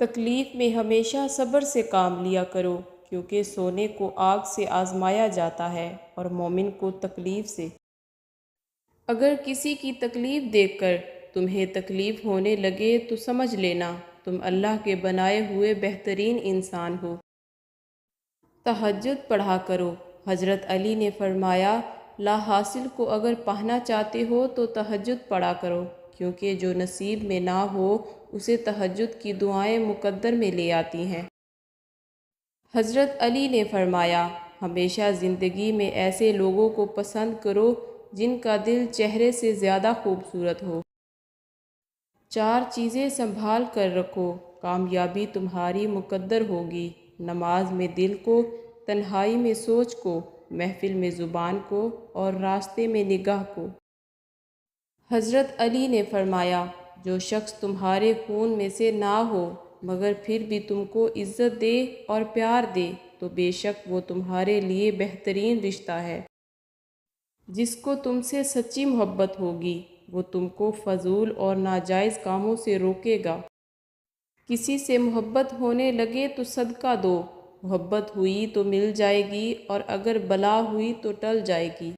تکلیف میں ہمیشہ صبر سے کام لیا کرو، کیونکہ سونے کو آگ سے آزمایا جاتا ہے اور مومن کو تکلیف سے۔ اگر کسی کی تکلیف دیکھ کر تمہیں تکلیف ہونے لگے تو سمجھ لینا تم اللہ کے بنائے ہوئے بہترین انسان ہو۔ تہجد پڑھا کرو۔ حضرت علی نے فرمایا، لا حاصل کو اگر پانا چاہتے ہو تو تہجد پڑھا کرو، کیونکہ جو نصیب میں نہ ہو اسے تہجد کی دعائیں مقدر میں لے آتی ہیں۔ حضرت علی نے فرمایا، ہمیشہ زندگی میں ایسے لوگوں کو پسند کرو جن کا دل چہرے سے زیادہ خوبصورت ہو۔ 4 چیزیں سنبھال کر رکھو، کامیابی تمہاری مقدر ہوگی۔ نماز میں دل کو، تنہائی میں سوچ کو، محفل میں زبان کو اور راستے میں نگاہ کو۔ حضرت علی نے فرمایا، جو شخص تمہارے خون میں سے نہ ہو مگر پھر بھی تم کو عزت دے اور پیار دے تو بے شک وہ تمہارے لیے بہترین رشتہ ہے۔ جس کو تم سے سچی محبت ہوگی وہ تم کو فضول اور ناجائز کاموں سے روکے گا۔ کسی سے محبت ہونے لگے تو صدقہ دو، محبت ہوئی تو مل جائے گی اور اگر بلا ہوئی تو ٹل جائے گی۔